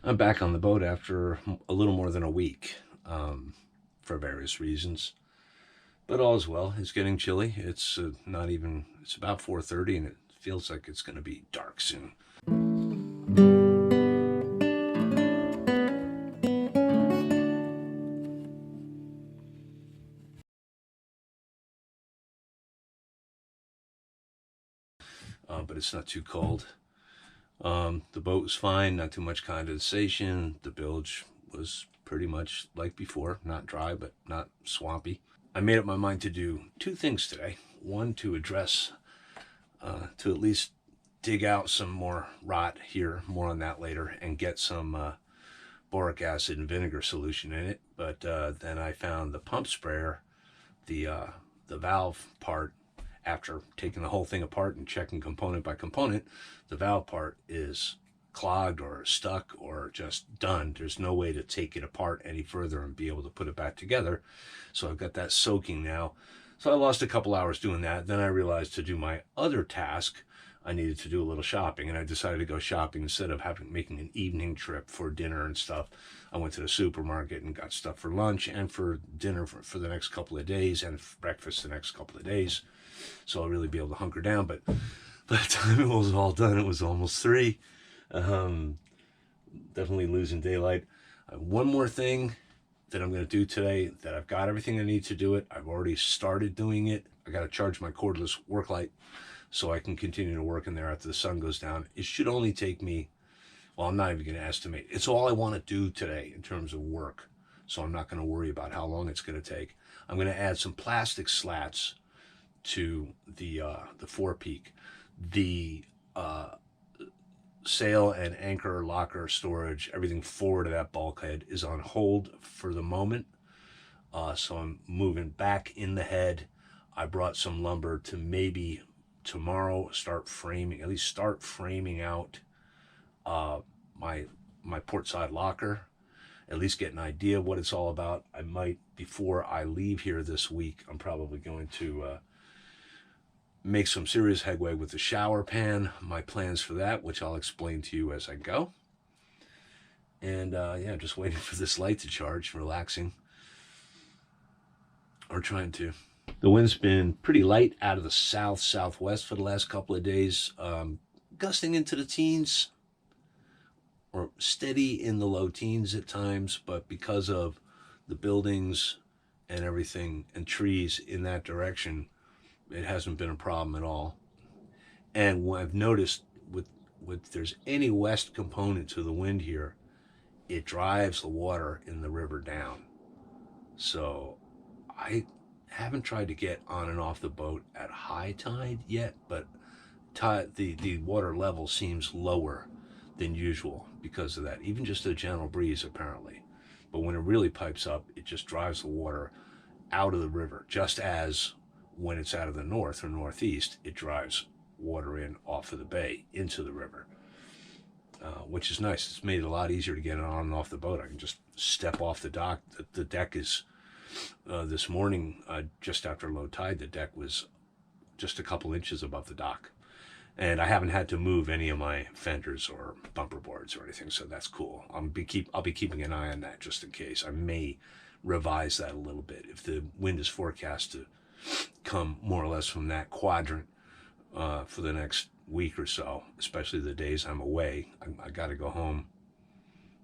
I'm back on the boat after a little more than a week, for various reasons. But all is well. It's getting chilly. It's not even. It's about 4:30, and it feels like it's going to be dark soon. But it's not too cold. The boat was fine. Not too much condensation. The bilge was pretty much like before. Not dry, but not swampy. I made up my mind to do two things today. One, to address, to at least dig out some more rot here, more on that later, and get some boric acid and vinegar solution in it. But then I found the pump sprayer, the valve part, after taking the whole thing apart and checking component by component, the valve part is clogged or stuck or just done. There's no way to take it apart any further and be able to put it back together. So I've got that soaking now. So I lost a couple hours doing that. Then I realized to do my other task, I needed to do a little shopping, and I decided to go shopping instead of making an evening trip for dinner and stuff. I went to the supermarket and got stuff for lunch and for dinner for the next couple of days, and breakfast the next couple of days. So I'll really be able to hunker down. But by the time it was all done, it was almost 3. Definitely losing daylight. One more thing that I'm going to do today, that I've got everything I need to do it. I've already started doing it. I got to charge my cordless work light so I can continue to work in there after the sun goes down. It should only take me, well, I'm not even going to estimate. It's all I want to do today in terms of work. So I'm not going to worry about how long it's going to take. I'm going to add some plastic slats to the Forepeak. The sail and anchor locker storage, everything forward of that bulkhead is on hold for the moment. So I'm moving back in the head. I brought some lumber to maybe tomorrow start framing out my port side locker, at least get an idea of what it's all about. I might, before I leave here this week, I'm probably going to make some serious headway with the shower pan, my plans for that, which I'll explain to you as I go. And yeah, just waiting for this light to charge, relaxing, or trying to. The wind's been pretty light out of the southwest for the last couple of days, gusting into the teens, or steady in the low teens at times, but because of the buildings and everything and trees in that direction, it hasn't been a problem at all. And what I've noticed with there's any west component to the wind here, it drives the water in the river down. So I haven't tried to get on and off the boat at high tide yet, but the water level seems lower than usual because of that. Even just a gentle breeze, apparently. But when it really pipes up, it just drives the water out of the river, just as when it's out of the north or northeast, it drives water in off of the bay into the river, which is nice. It's made it a lot easier to get on and off the boat. I can just step off the dock. The deck is, this morning, just after low tide, the deck was just a couple inches above the dock. And I haven't had to move any of my fenders or bumper boards or anything, so that's cool. I'll be keeping an eye on that just in case. I may revise that a little bit if the wind is forecast to come more or less from that quadrant for the next week or so, especially the days I'm away. I got to go home,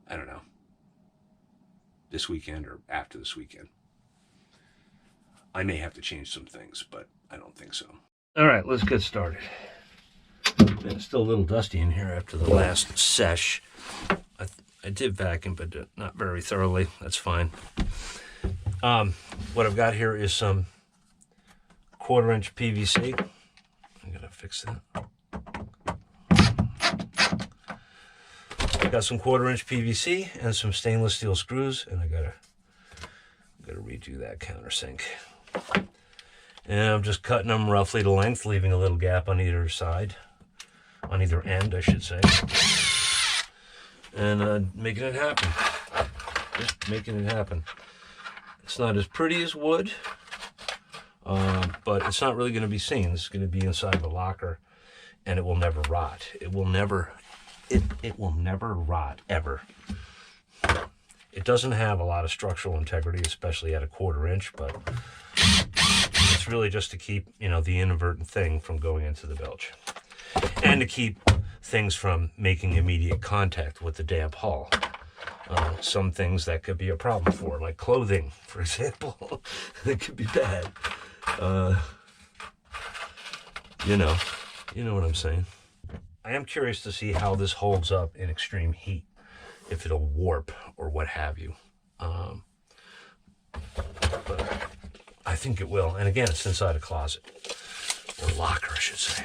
I don't know, this weekend or after this weekend. I may have to change some things, but I don't think so. All right, let's get started. It's still a little dusty in here after the last sesh. I did vacuum, but not very thoroughly. That's fine. What I've got here is some 1/4-inch PVC. I'm gonna fix that. I got some 1/4-inch PVC and some stainless steel screws, and I gotta redo that countersink. And I'm just cutting them roughly to length, leaving a little gap on either side, on either end, I should say, and making it happen. Just making it happen. It's not as pretty as wood, but it's not really going to be seen. It's going to be inside the locker, and it will never rot. It will never it will never rot, ever. It doesn't have a lot of structural integrity, especially at a 1/4 inch, but it's really just to keep, you know, the inadvertent thing from going into the bilge. And to keep things from making immediate contact with the damp hull. Some things that could be a problem for, like clothing, for example, that could be bad. You know what I'm saying. I am curious to see how this holds up in extreme heat, if it'll warp or what have you. But I think it will. And again, it's inside a closet, or locker, I should say.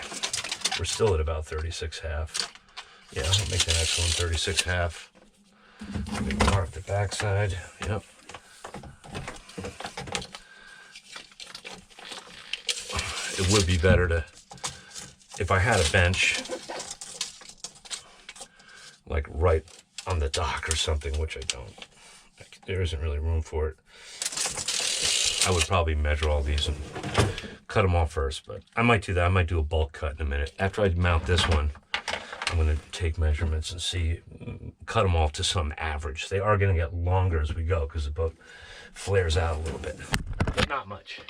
We're still at about 36.5. Yeah, I'll make an excellent 36.5. Mark the backside. Yep. It would be better to, if I had a bench, like right on the dock or something, which I don't. There isn't really room for it. I would probably measure all these and cut them off first, but I might do that. I might do a bulk cut in a minute. After I mount this one, I'm going to take measurements and see, cut them off to some average. They are going to get longer as we go because the boat flares out a little bit, but not much.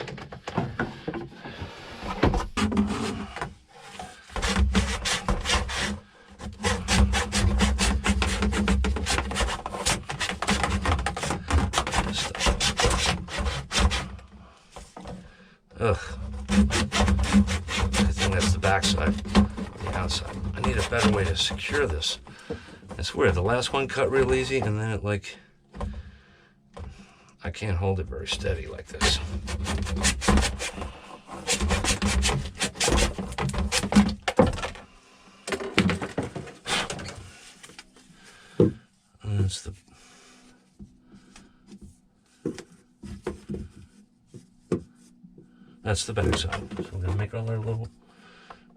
Ugh. I think that's the backside, the outside. I need a better way to secure this. It's weird. The last one cut real easy, and then it like, I can't hold it very steady like this. And that's the. That's the back side. So I'm going to make another little,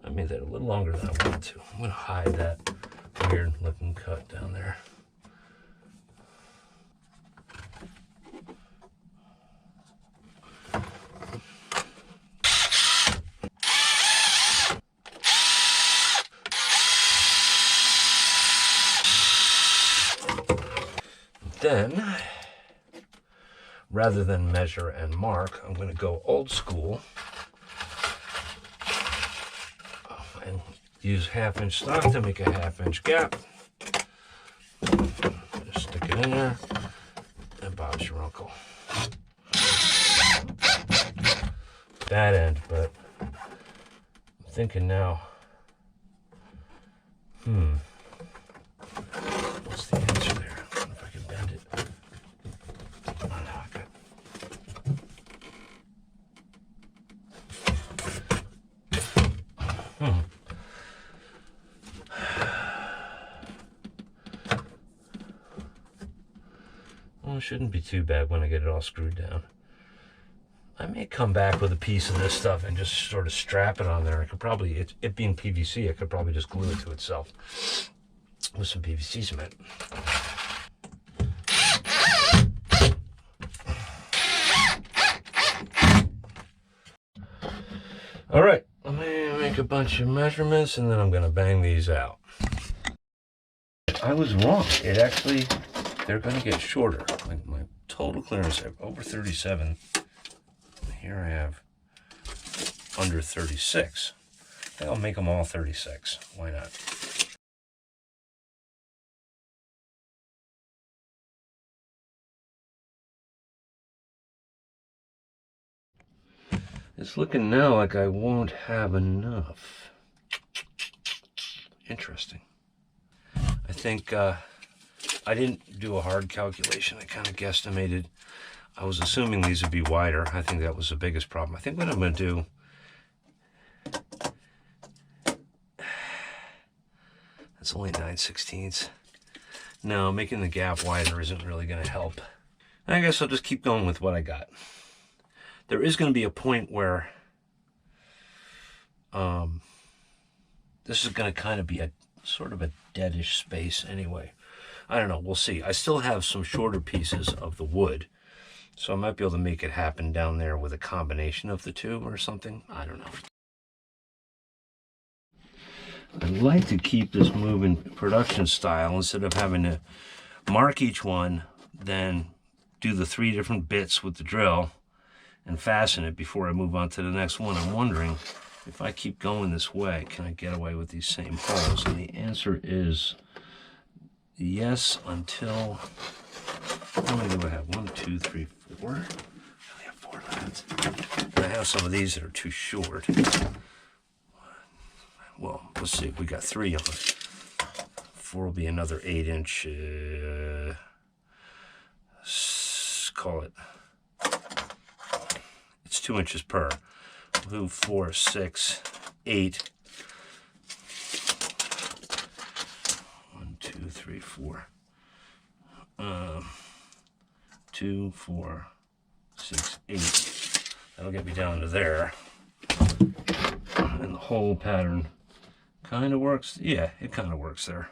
I made that a little longer than I wanted to. I'm going to hide that weird looking cut down there. Then, rather than measure and mark, I'm going to go old school and use 1/2 inch stock to make a 1/2 inch gap. Just stick it in there, and Bob's your uncle. That end, but I'm thinking now, what's the answer there? I wonder if I can bend it. Oh, no, I got. Well, it shouldn't be too bad when I get it all screwed down. I may come back with a piece of this stuff and just sort of strap it on there. I could probably, it being PVC, I could probably just glue it to itself with some PVC cement. All right, let me make a bunch of measurements and then I'm gonna bang these out. I was wrong. It actually, they're gonna get shorter. Like my total clearance, I have over 37. Here I have under 36. I think I'll make them all 36. Why not? It's looking now like I won't have enough. Interesting. I think I didn't do a hard calculation. I kind of guesstimated. I was assuming these would be wider. I think that was the biggest problem. I think what I'm going to do, that's only 9/16. No, making the gap wider isn't really going to help. I guess I'll just keep going with what I got. There is going to be a point where this is going to kind of be a sort of a deadish space anyway. I don't know. We'll see. I still have some shorter pieces of the wood, so I might be able to make it happen down there with a combination of the two or something. I don't know. I'd like to keep this moving production style instead of having to mark each one, then do the 3 different bits with the drill and fasten it before I move on to the next one. I'm wondering if I keep going this way, can I get away with these same holes? And the answer is yes, until, how many do I have? 1, 2, 3, 4. I only have 4 lads. And I have some of these that are too short. Well, let's see, we got 3 on it. 4 will be another 8-inch, call it, it's 2 inches per. 2, 4, 6, 8. 1, 2, 3, 4. 2, 4, 6, 8. That'll get me down to there. And the whole pattern kind of works. Yeah, it kind of works there.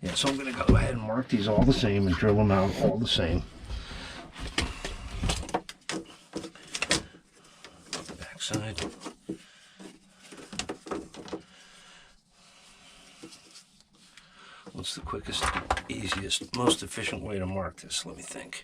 Yeah, so I'm going to go ahead and mark these all the same and drill them out all the same. Backside. What's the quickest, easiest, most efficient way to mark this? Let me think.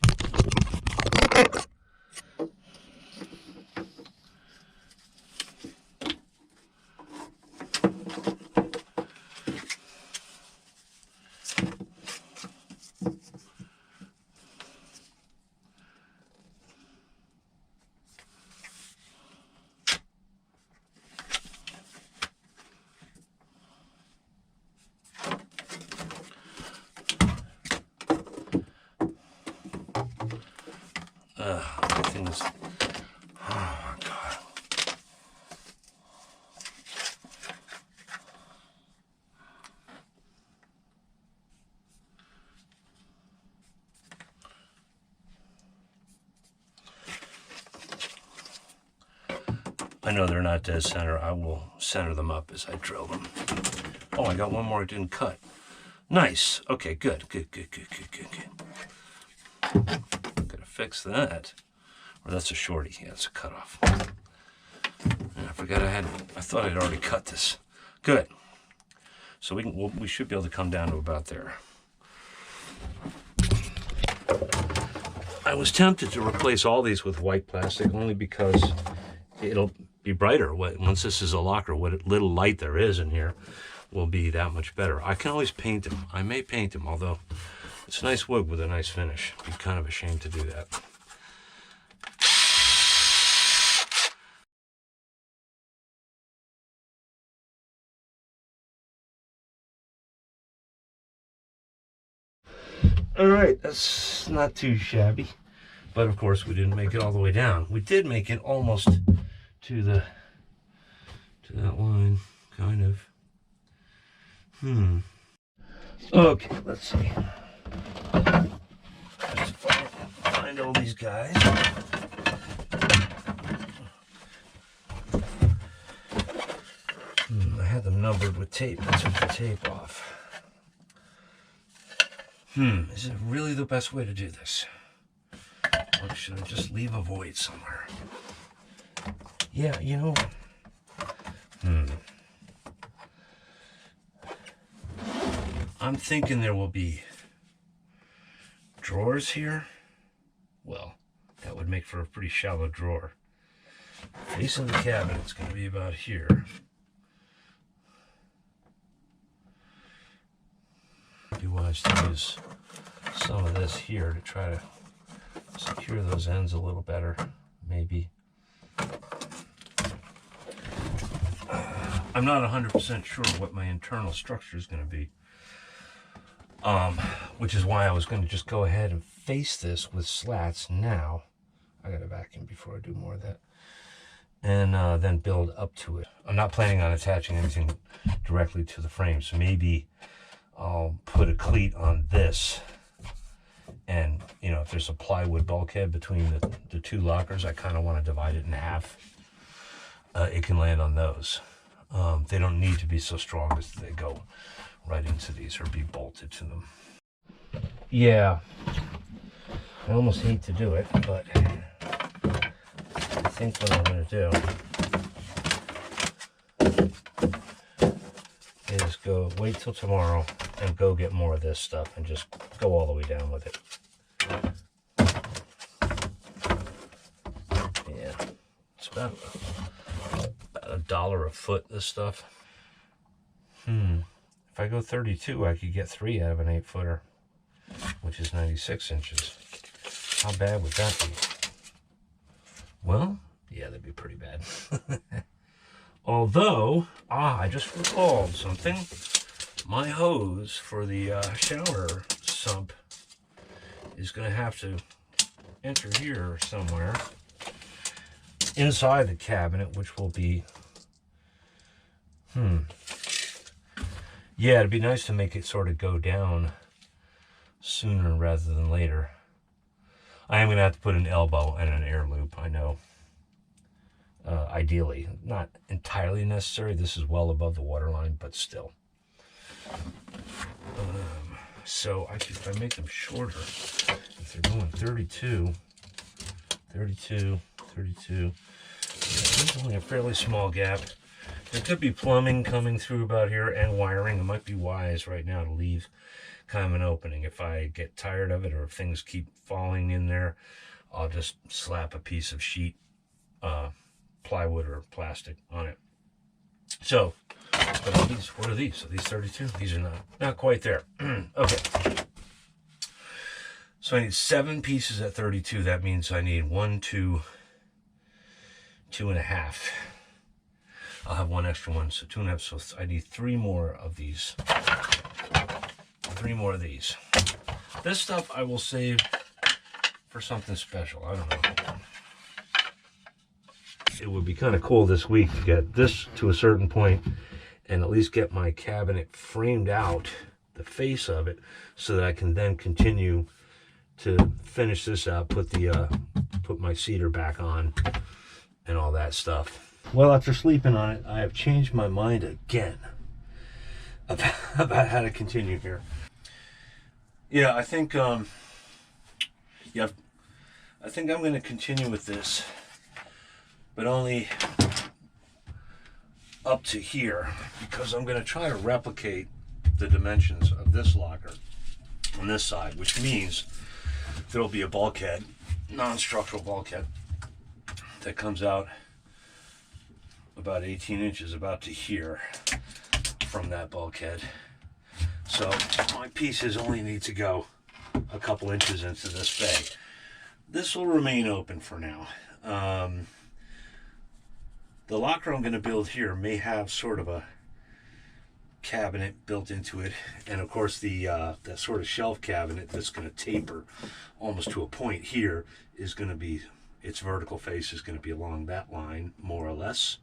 Things. Oh my God. I know they're not dead center. I will center them up as I drill them. Oh, I got one more I didn't cut. Nice. Okay, good. Good. Gotta fix that. Or that's a shorty. Yeah, it's a cutoff. And I forgot I thought I'd already cut this. Good. So we should be able to come down to about there. I was tempted to replace all these with white plastic only because it'll be brighter. Once this is a locker, what little light there is in here will be that much better. I can always paint them. I may paint them, although it's nice wood with a nice finish. It'd be kind of a shame to do that. All right, that's not too shabby, but of course we didn't make it all the way down. We did make it almost to that line, kind of. Okay, let's see. Just find all these guys. I had them numbered with tape. I took the tape off. Is it really the best way to do this? Or should I just leave a void somewhere? Yeah, you know. I'm thinking there will be drawers here. Well, that would make for a pretty shallow drawer. Facing the cabinet, it's going to be about here. Be wise to use some of this here to try to secure those ends a little better, maybe. I'm not 100% sure what my internal structure is going to be, which is why I was going to just go ahead and face this with slats now. I got to vacuum before I do more of that, and then build up to it. I'm not planning on attaching anything directly to the frame, so maybe I'll put a cleat on this, and you know, if there's a plywood bulkhead between the 2 lockers, I kind of want to divide it in half. It can land on those. They don't need to be so strong as they go right into these or be bolted to them. Yeah, I almost hate to do it, but I think what I'm going to do go wait till tomorrow and go get more of this stuff and just go all the way down with it. Yeah, it's about $1 a foot, this stuff. If I go 32, I could get 3 out of an 8-footer, which is 96 inches. How bad would that be? Well, yeah, that'd be pretty bad. Although, I just recalled something. My hose for the shower sump is going to have to enter here somewhere inside the cabinet, which will be, yeah, it'd be nice to make it sort of go down sooner rather than later. I am going to have to put an elbow and an air loop, I know. Ideally, not entirely necessary. This is well above the water line, but still. So if I make them shorter, if they're going 32, yeah, this is only a fairly small gap. There could be plumbing coming through about here and wiring. It might be wise right now to leave kind of an opening. If I get tired of it or if things keep falling in there, I'll just slap a piece of sheet, plywood or plastic on it. So, what are these? Are these 32? These are not quite there. Okay. So I need 7 pieces at 32. That means I need 1, 2, 2.5. I'll have one extra one, so 2.5. So I need 3 more of these. 3 more of these. This stuff I will save for something special. I don't know. It would be kind of cool this week to get this to a certain point and at least get my cabinet framed out, the face of it, so that I can then continue to finish this out, put my cedar back on and all that stuff. Well, after sleeping on it, I have changed my mind again about how to continue here. Yeah, I think I think I'm going to continue with this, but only up to here, because I'm going to try to replicate the dimensions of this locker on this side, which means there'll be a bulkhead, non-structural bulkhead, that comes out about 18 inches, about to here from that bulkhead. So my pieces only need to go a couple inches into this bay. This will remain open for now. The locker I'm going to build here may have sort of a cabinet built into it, and of course the that sort of shelf cabinet that's going to taper almost to a point here is going to be, its vertical face is going to be along that line, more or less.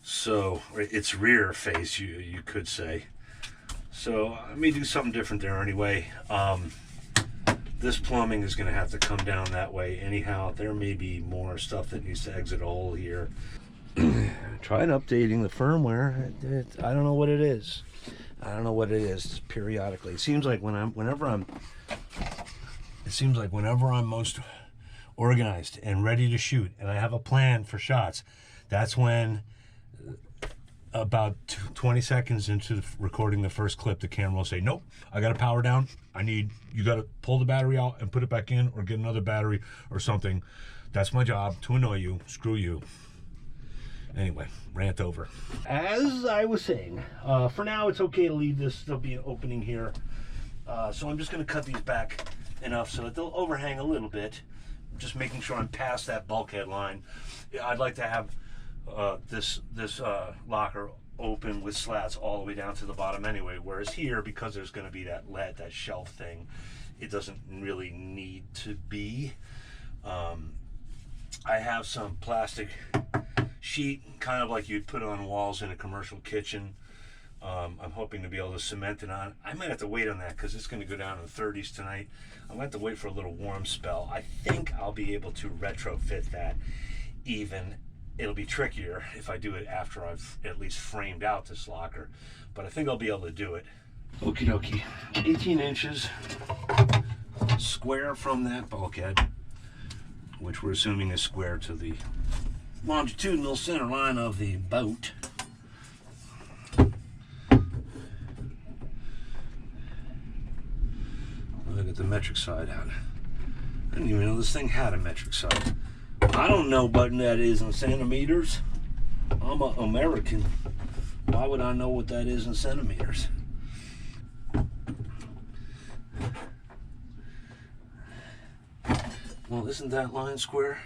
So its rear face, you could say. So I may do something different there anyway. This plumbing is going to have to come down that way anyhow. There may be more stuff that needs to exit a hole here. Tried updating the firmware. I don't know what it is. I don't know what it is periodically. It seems like whenever I'm most organized and ready to shoot and I have a plan for shots, that's when about 20 seconds into recording the first clip, the camera will say, nope, I got to power down. You got to pull the battery out and put it back in or get another battery or something. That's my job, to annoy you. Screw you. Anyway, rant over. As I was saying, for now it's okay to leave this. There'll be an opening here. So I'm just going to cut these back enough so that they'll overhang a little bit. Just making sure I'm past that bulkhead line. I'd like to have this locker open with slats all the way down to the bottom anyway, whereas here, because there's going to be that shelf thing, it doesn't really need to be. I have some plastic sheet, kind of like you'd put on walls in a commercial kitchen. I'm hoping to be able to cement it on. I might have to wait on that because it's going to go down in the 30s tonight. I'm going to have to wait for a little warm spell. I think I'll be able to retrofit that even. It'll be trickier if I do it after I've at least framed out this locker, but I think I'll be able to do it. Okie dokie. 18 inches square from that bulkhead, which we're assuming is square to the longitudinal center line of the boat. get the metric side out. I didn't even know this thing had a metric side. I don't know what that is in centimeters. I'm an American. Why would I know what that is in centimeters? Well, isn't that line square?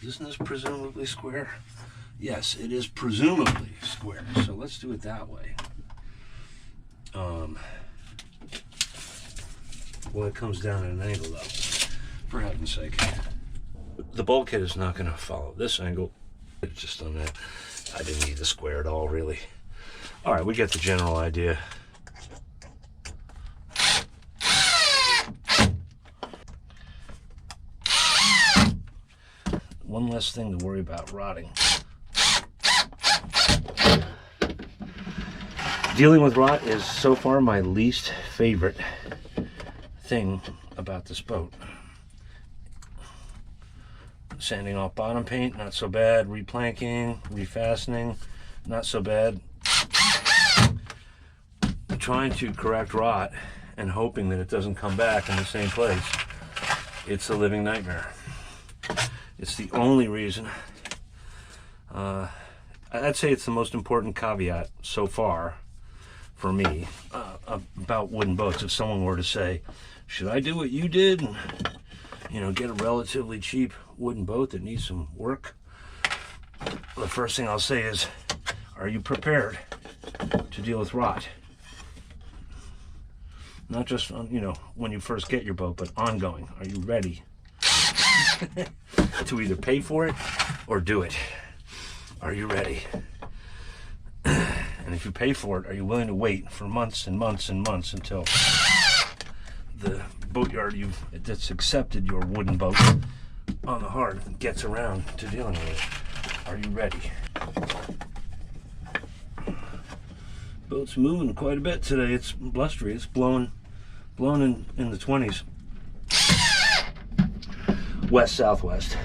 Isn't this presumably square? Yes, it is presumably square. So let's do it that way. Well, it comes down at an angle though, for heaven's sake. The bulkhead is not going to follow this angle. It's just on that. I didn't need the square at all, really. All right, we get the general idea. One less thing to worry about rotting. Dealing with rot is so far my least favorite thing about this boat. Sanding off bottom paint, not so bad. Replanking, refastening, not so bad. Trying to correct rot and hoping that it doesn't come back in the same place. It's a living nightmare. It's the only reason. I'd say it's the most important caveat so far for me about wooden boats. If someone were to say, should I do what you did and, you know, get a relatively cheap wooden boat that needs some work, the first thing I'll say is, are you prepared to deal with rot? Not just, you know, when you first get your boat, but ongoing. Are you ready to either pay for it or do it? Are you ready? And if you pay for it, are you willing to wait for months and months and months until the boatyard that's accepted your wooden boat on the hard gets around to dealing with it? Are you ready? Boat's moving quite a bit today. It's blustery. It's blowing in the 20s. West southwest.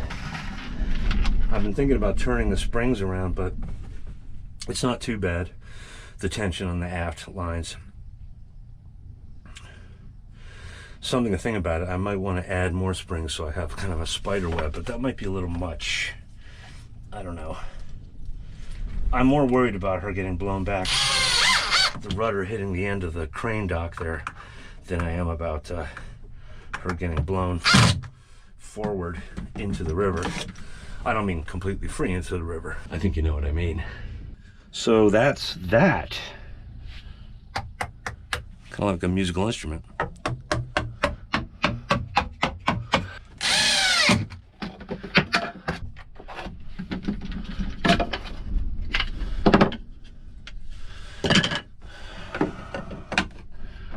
I've been thinking about turning the springs around, but it's not too bad. The tension on the aft lines. Something to think about it. I might want to add more springs so I have kind of a spider web, but that might be a little much. I don't know. I'm more worried about her getting blown back, the rudder hitting the end of the crane dock there, than I am about her getting blown forward into the river. I don't mean completely free into the river. I think you know what I mean. So that's that. Kind of like a musical instrument.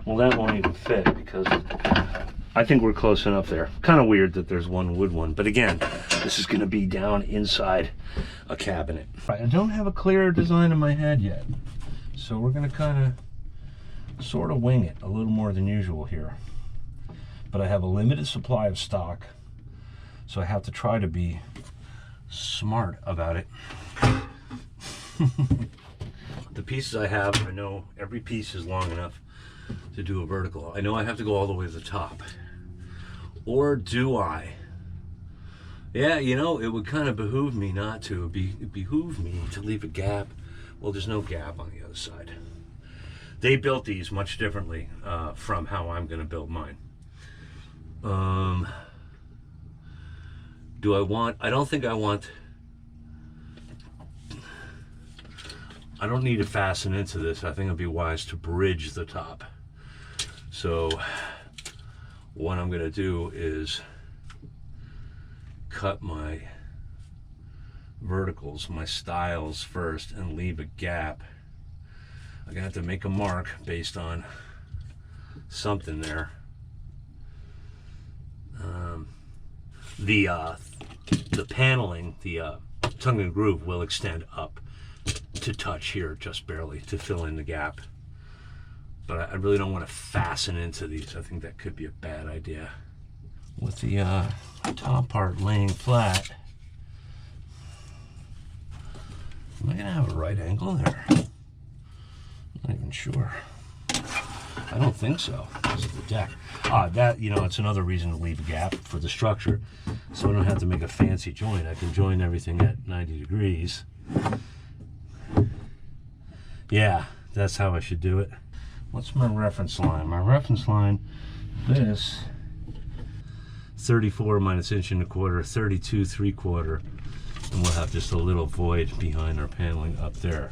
Well, that won't even fit because I think we're close enough there. Kind of weird that there's one wood one, but again, this is going to be down inside a cabinet. I don't have a clear design in my head yet, so we're going to kind of sort of wing it a little more than usual here. But I have a limited supply of stock, so I have to try to be smart about it. The pieces I have, I know every piece is long enough to do a vertical. I know I have to go all the way to the top. Or do I? Yeah, you know, it would kind of behoove me not to. It behoove me to leave a gap. Well, there's no gap on the other side. They built these much differently from how I'm going to build mine. Do I want... I don't think I want... I don't need to fasten into this. I think it'd be wise to bridge the top. So what I'm going to do is cut my verticals, my stiles first, and leave a gap. I'm going to have to make a mark based on something there. The paneling, the tongue and groove will extend up to touch here just barely to fill in the gap. But I really don't want to fasten into these. I think that could be a bad idea. With the top part laying flat, am I going to have a right angle there? I'm not even sure. I don't think so. because of the deck. That, you know, it's another reason to leave a gap for the structure, so I don't have to make a fancy joint. I can join everything at 90 degrees. Yeah, that's how I should do it. What's my reference line? My reference line, this 34 minus inch and a quarter, 32 3/4, and we'll have just a little void behind our paneling up there,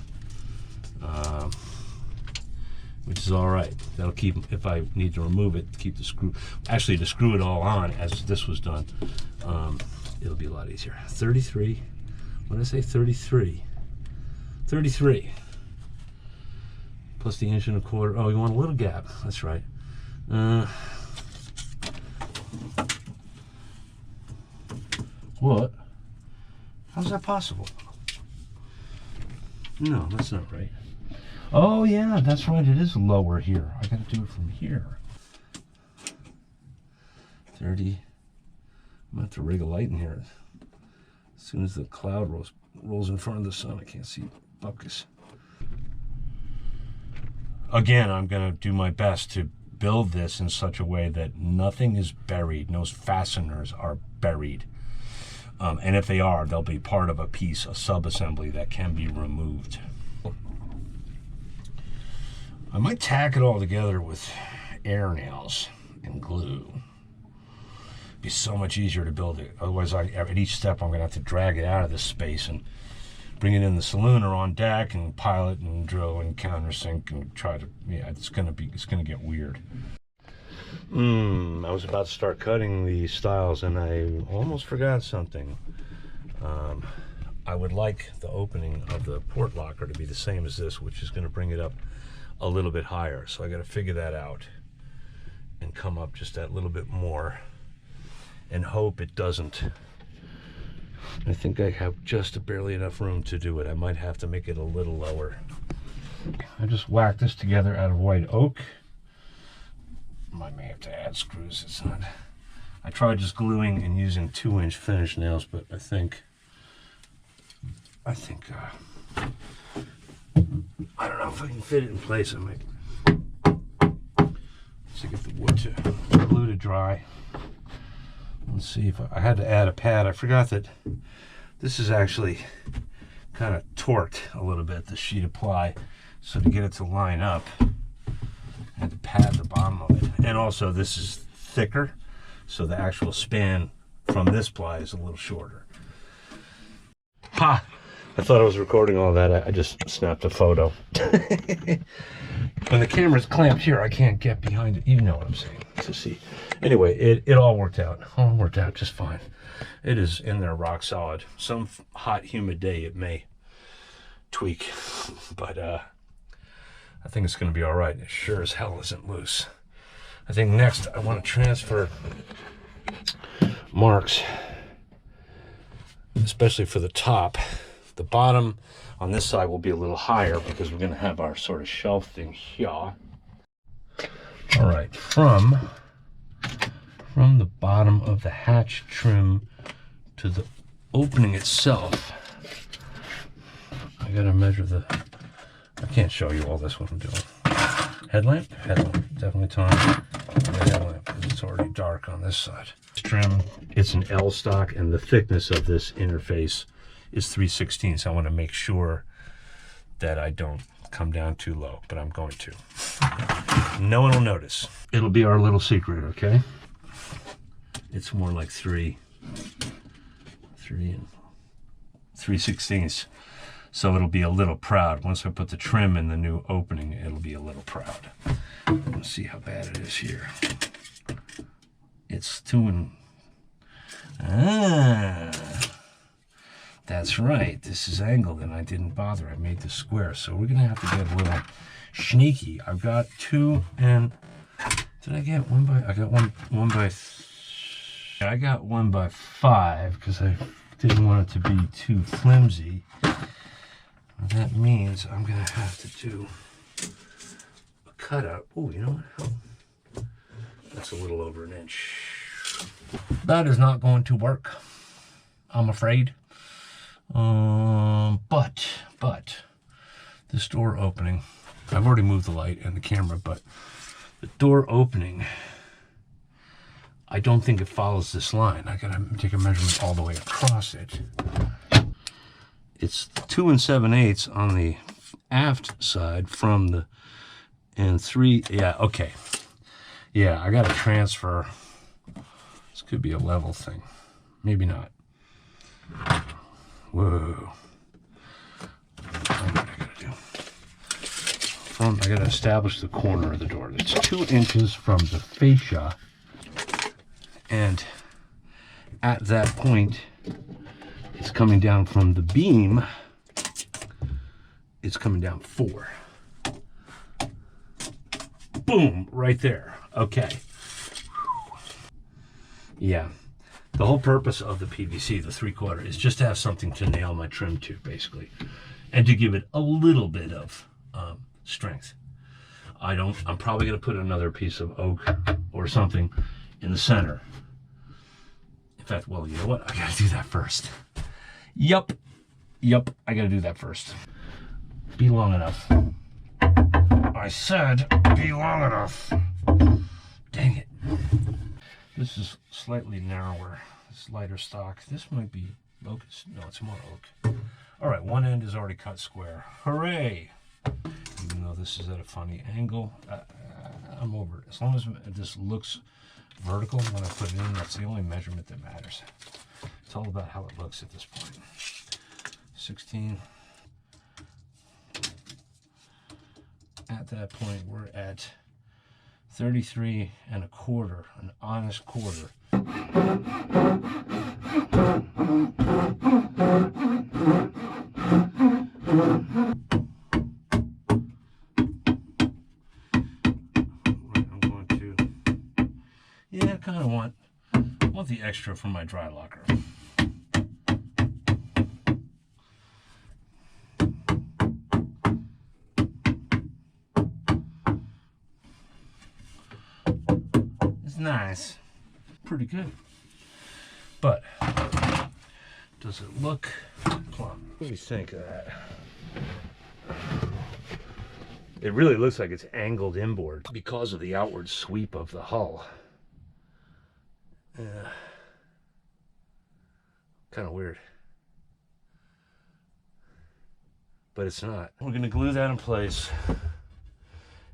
which is all right. That'll keep, if I need to remove it, keep the screw, actually to screw it all on as this was done, it'll be a lot easier. 33, what did I say, 33 plus the inch and a quarter. Oh, you want a little gap, that's right. What? How's that possible? No, that's not right. Oh yeah, that's right, it is lower here. I gotta do it from here. 30. I'm gonna have to rig a light in here. As soon as the cloud rolls in front of the sun, I can't see buckus. Again, I'm gonna do my best to build this in such a way that nothing is buried, no fasteners are buried. And if they are, they'll be part of a piece, a sub-assembly that can be removed. I might tack it all together with air nails and glue. It'd be so much easier to build it. Otherwise, at each step, I'm gonna have to drag it out of this space and bring it in the saloon or on deck and pilot and drill and countersink and try to, yeah, it's gonna get weird. I was about to start cutting the stiles and I almost forgot something. I would like the opening of the port locker to be the same as this, which is going to bring it up a little bit higher. So I got to figure that out and come up just that little bit more and hope it doesn't. I think I have just barely enough room to do it. I might have to make it a little lower. I just whacked this together out of white oak. I may have to add screws. It's not. I tried just gluing and using 2-inch finish nails, but I think I don't know if I can fit it in place. I might. Let's get the wood to glue to dry. Let's see if I had to add a pad. I forgot that this is actually kind of torqued a little bit, the sheet of ply, so to get it to line up, I had to pad the bottom of it. And also this is thicker, so the actual span from this ply is a little shorter. Ha! I thought I was recording all that. I just snapped a photo. When the camera's clamped here, I can't get behind it. You know what I'm saying, to see. Anyway, it all worked out. All worked out just fine. It is in there rock solid. Some hot, humid day, it may tweak, but I think it's going to be all right. It sure as hell isn't loose. I think next I want to transfer marks, especially for the top. The bottom on this side will be a little higher because we're going to have our sort of shelf thing here. All right, from the bottom of the hatch trim to the opening itself, I got to measure the, I can't show you all this what I'm doing. Headlamp, definitely time. Headlamp, because it's already dark on this side. Trim, it's an L stock, and the thickness of this interface is 3/16, so I want to make sure that I don't come down too low, but I'm going to. No one will notice. It'll be our little secret, okay? It's more like 3 and 3/16, so it'll be a little proud. Once I put the trim in the new opening, it'll be a little proud. Let's see how bad it is here. It's 2 and... That's right, this is angled and I didn't bother. I made this square, so we're gonna have to get a little sneaky. I've got 2 and... Did I get 1 by... I got one by... I got 1 by 5 because I didn't want it to be too flimsy. That means I'm gonna have to do a cutout. Oh, you know what? That's a little over 1 inch. That is not going to work, I'm afraid. But this door opening, I've already moved the light and the camera, but The door opening, I don't think it follows this line. I gotta take a measurement all the way across it. It's 2 7/8 on the aft side from the, and 3, yeah, okay. Yeah, I gotta transfer. This could be a level thing. Maybe not. Whoa. What I gotta do. I gotta establish the corner of the door. It's 2 inches from the fascia. And at that point, it's coming down from the beam. It's coming down 4. Boom, right there. Okay. Yeah. The whole purpose of the PVC, the 3/4, is just to have something to nail my trim to, basically. And to give it a little bit of strength. I'm probably going to put another piece of oak or something in the center. In fact, well, you know what? I got to do that first. Yup, I got to do that first. Be long enough. I said be long enough. Dang it. This is slightly narrower. This lighter stock. This might be locust. No, it's more oak. All right, one end is already cut square. Hooray! Even though this is at a funny angle, I'm over it. As long as this looks vertical when I put it in, that's the only measurement that matters. It's all about how it looks at this point. 16. At that point, we're at 33 1/4, an honest quarter. Yeah, I kind of want the extra from my dry locker. It's nice, pretty good, but does it look plumb? What do you think of that? It really looks like it's angled inboard because of the outward sweep of the hull. Kind of weird. But it's not. We're going to glue that in place.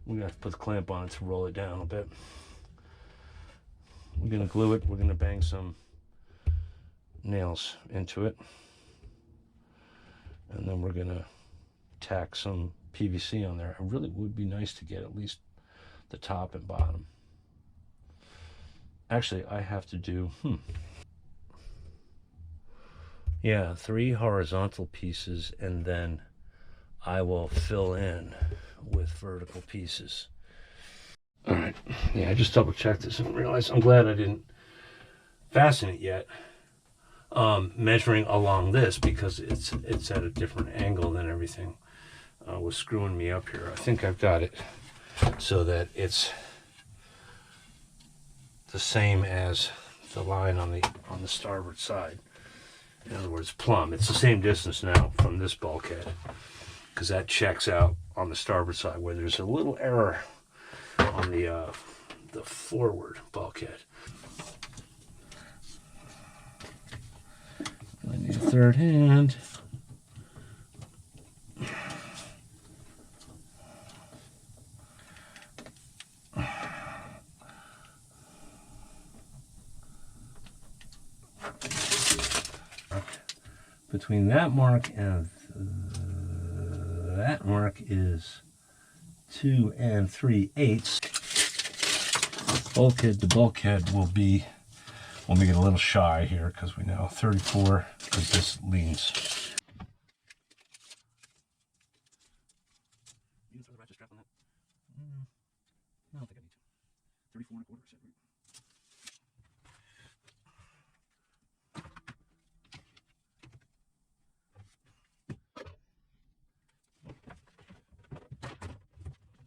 We're going to have to put the clamp on it to roll it down a bit. We're going to glue it. We're going to bang some nails into it. And then we're going to tack some PVC on there. It really would be nice to get at least the top and bottom. Actually, I have to do, yeah, 3 horizontal pieces, and then I will fill in with vertical pieces. All right, yeah, I just double checked this and realized I'm glad I didn't fasten it yet. Measuring along this because it's at a different angle than everything was screwing me up here. I think I've got it so that it's the same as the line on the starboard side. In other words, plumb. It's the same distance now from this bulkhead because that checks out on the starboard side where there's a little error on the forward bulkhead. I need a third hand. Between that mark and that mark is 2 3/8. Bulkhead to bulkhead will be, we'll make it a little shy here because we know 34 because this leans. You can throw the ratchet strap on that. I don't think I need to. 34 1/4.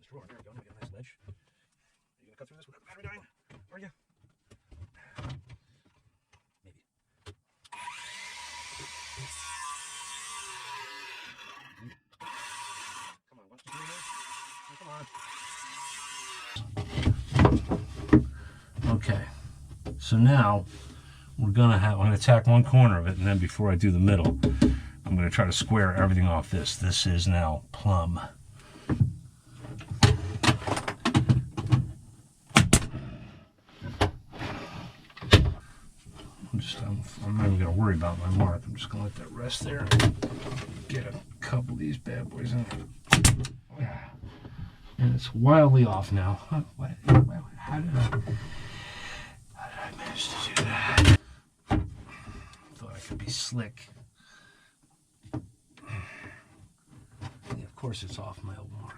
Drawer. There we go. Now we get a nice ledge. Are you gonna cut through this without the battery dying? Are you? Maybe. Come on, watch the green. Come on. So now I'm gonna tack one corner of it, and then before I do the middle, I'm gonna try to square everything off this. This is now plumb. I'm not even gonna worry about my mark. I'm just gonna let that rest there. Get a couple of these bad boys in. And it's wildly off now. How did I manage to do that? Thought I could be slick. Yeah, of course it's off my old mark.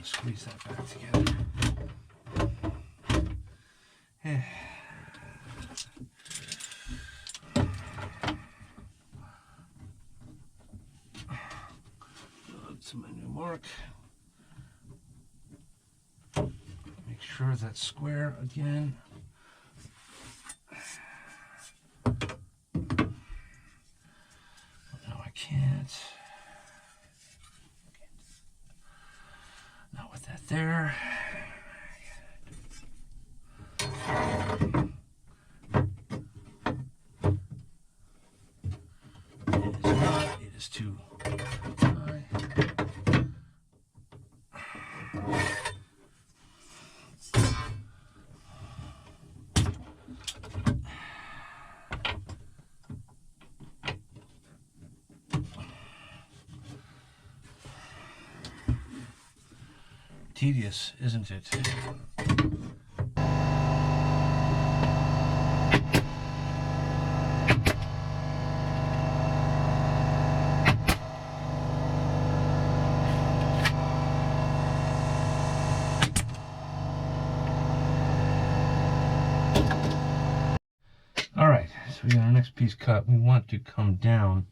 Squeeze that back together. To my new mark. Make sure that's square again. No, I can't. Not with that there. It is not. It is too high. Tedious, isn't it? All right, so we got our next piece cut. We want to come down.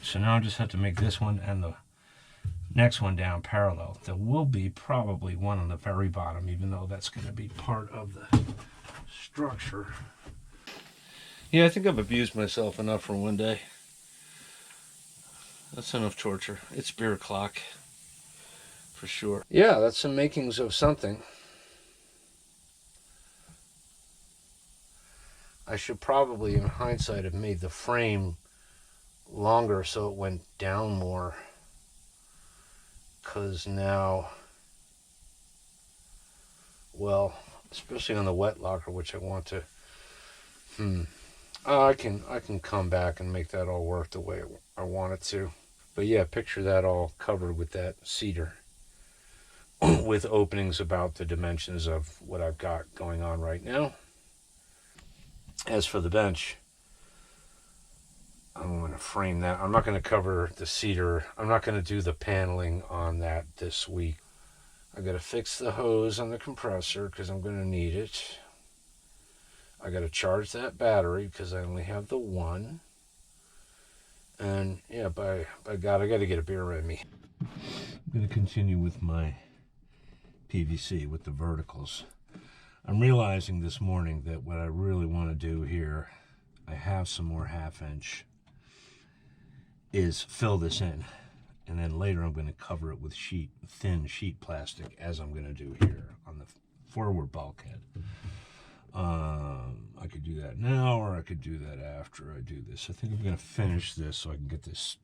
So now I just have to make this one and the next one down parallel. There will be probably one on the very bottom, even though that's going to be part of the structure. Yeah, I think I've abused myself enough for one day. That's enough torture. It's beer o'clock, for sure. Yeah, that's some makings of something. I should probably, in hindsight, have made the frame longer so it went down more, because now, well, especially on the wet locker, which I want to I can come back and make that all work the way I want it to. But yeah, picture that all covered with that cedar with openings about the dimensions of what I've got going on right now. As for the bench, I'm going to frame that. I'm not going to cover the cedar. I'm not going to do the paneling on that this week. I got to fix the hose on the compressor because I'm going to need it. I got to charge that battery because I only have the one. And yeah, by God, I got to get a beer in me. I'm going to continue with my PVC with the verticals. I'm realizing this morning that what I really want to do here, I have some more 1/2 inch, is fill this in. And then later I'm going to cover it with thin sheet plastic, as I'm going to do here on the forward bulkhead. I could do that now, or I could do that after I do this. I think I'm going to finish this so I can get this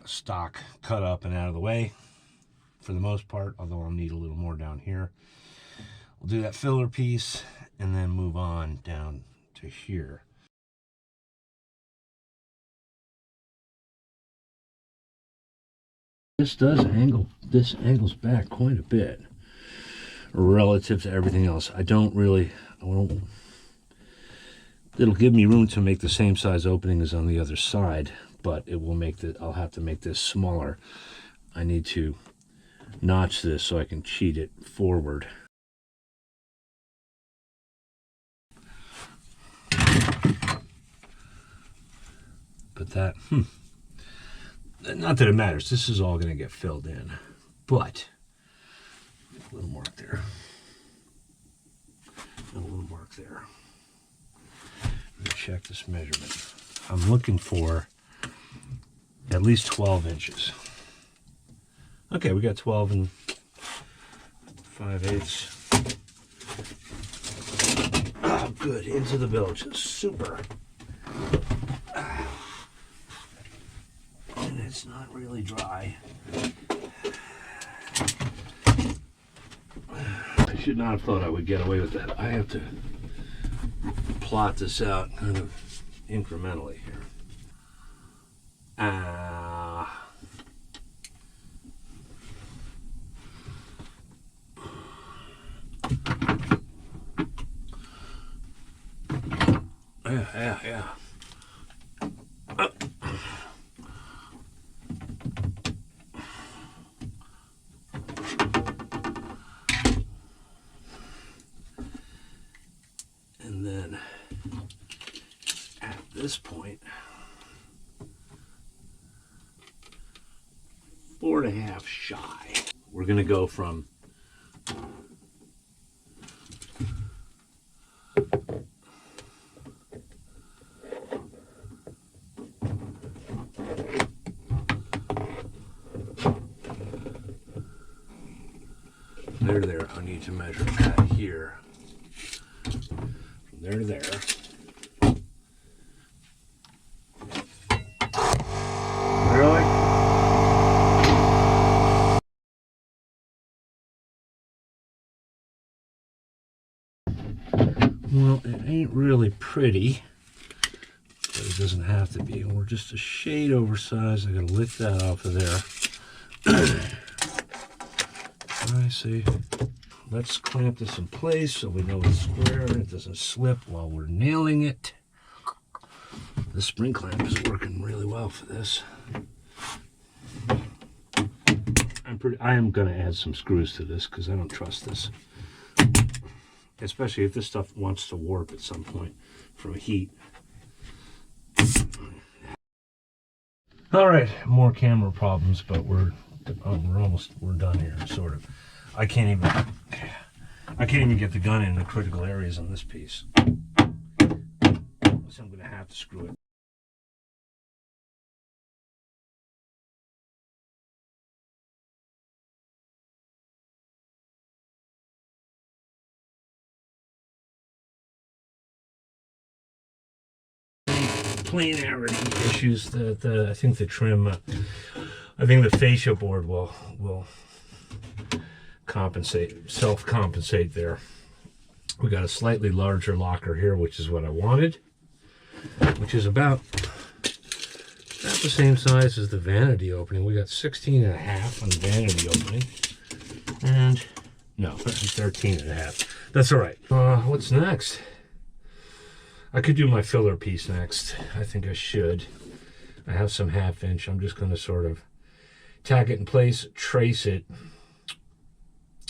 stock cut up and out of the way for the most part, although I'll need a little more down here. We'll do that filler piece and then move on down to here. This angles back quite a bit relative to everything else. It'll give me room to make the same size opening as on the other side, but it will make I'll have to make this smaller. I need to notch this so I can cheat it forward. But that, not that it matters. This is all going to get filled in, but a little mark there, and a little mark there. Let me check this measurement. I'm looking for at least 12 inches. Okay, we got 12 and 5/8. Oh, good, into the bilges, super. And it's not really dry. I should not have thought I would get away with that. I have to plot this out kind of incrementally here. Yeah. And then at this point, 4.5 shy. We're gonna go from there to there. I need to measure that here. From there to there. Really? Well, it ain't really pretty, but it doesn't have to be. We're just a shade oversized. I gotta lick that off of there. I see. Let's clamp this in place so we know it's square and it doesn't slip while we're nailing it. The spring clamp is working really well for this. I am gonna add some screws to this because I don't trust this. Especially if this stuff wants to warp at some point from heat. All right, more camera problems, but we're done here, sort of. I can't even get the gun in the critical areas on this piece. So I'm gonna have to screw it. Planarity issues that I think the trim, I think the fascia board will self-compensate there. We got a slightly larger locker here, which is what I wanted, which is about the same size as the vanity opening. We got 16.5 on the vanity opening, and no, 13.5. That's all right. What's next? I could do my filler piece next. I think I should. I have some 1/2 inch. I'm just going to sort of tack it in place, trace it,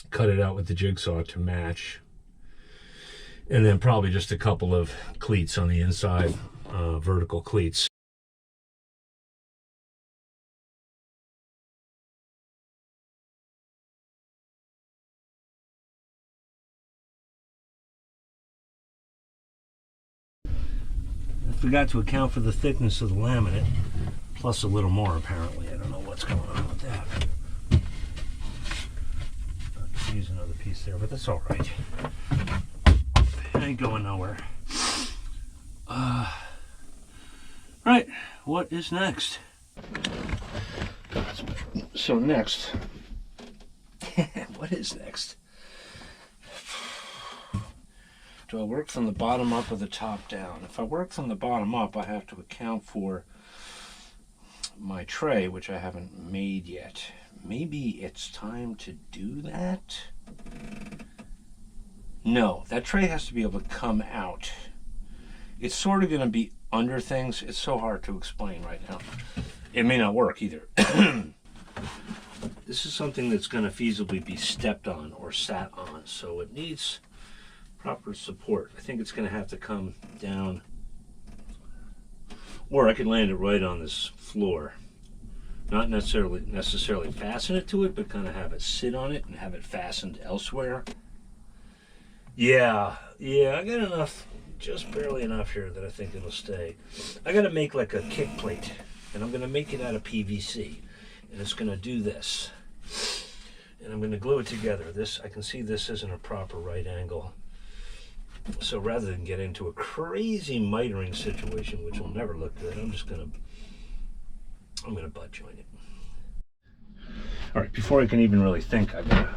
cut it out with the jigsaw to match, and then probably just a couple of cleats on the inside, vertical cleats. I forgot to account for the thickness of the laminate, plus a little more apparently. I don't know what's going on with that. I'll use another piece there, but that's all right. It ain't going nowhere. Right, what is next? So next, what is next? Do I work from the bottom up or the top down? If I work from the bottom up, I have to account for my tray, which I haven't made yet. Maybe it's time to do that? No, that tray has to be able to come out. It's sort of going to be under things. It's so hard to explain right now. It may not work either. This is something that's going to feasibly be stepped on or sat on, so it needs proper support. I think it's going to have to come down, or I could land it right on this floor. Not necessarily fasten it to it, but kind of have it sit on it and have it fastened elsewhere. Yeah, I got enough, just barely enough here that I think it'll stay. I got to make like a kick plate, and I'm going to make it out of PVC, and it's going to do this. And I'm going to glue it together. This, I can see this isn't a proper right angle. So rather than get into a crazy mitering situation, which will never look good, I'm going to butt joint it. All right, before I can even really think, I've got to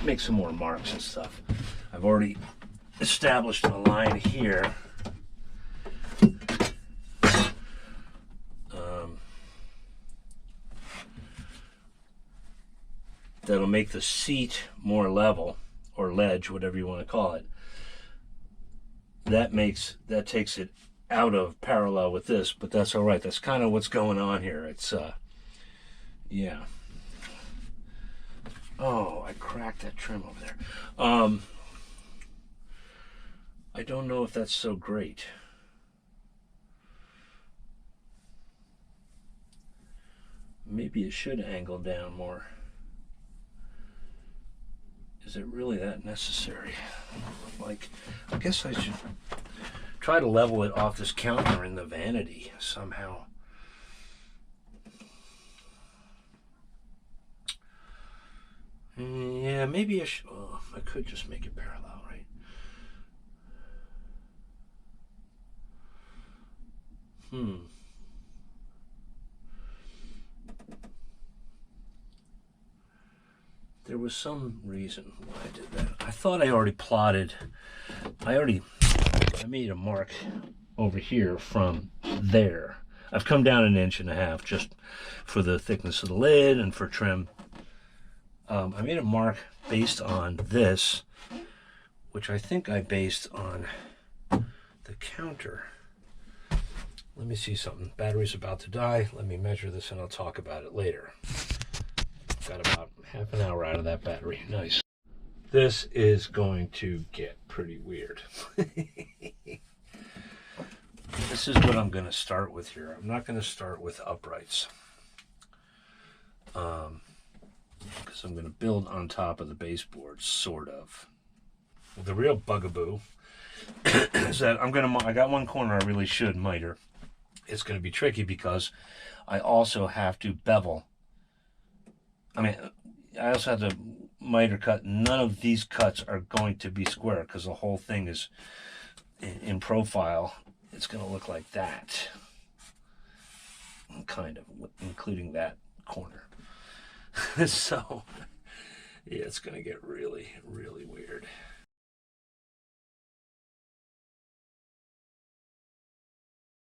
make some more marks and stuff. I've already established a line here. That'll make the seat more level, or ledge, whatever you want to call it. That takes it out of parallel with this, but that's all right. That's kind of what's going on here. It's yeah. Oh, I cracked that trim over there. I don't know if that's so great. Maybe it should angle down more. Is it really that necessary? Like, I guess I should try to level it off this counter in the vanity somehow. Yeah, maybe I should. Oh, I could just make it parallel, right? There was some reason why I did that. I thought I already plotted. I made a mark over here from there. I've come down 1.5 inches just for the thickness of the lid and for trim. I made a mark based on this, which I think I based on the counter. Let me see something. Battery's about to die. Let me measure this and I'll talk about it later. Got about half an hour out of that battery. Nice. This is going to get pretty weird. This is what I'm going to start with here. I'm not going to start with uprights. Because I'm going to build on top of the baseboard, sort of. The real bugaboo is that I got one corner I really should miter. It's going to be tricky because I also have to bevel. I also have to miter cut. None of these cuts are going to be square because the whole thing is in profile. It's going to look like that, kind of, including that corner. So, yeah, it's going to get really, really weird.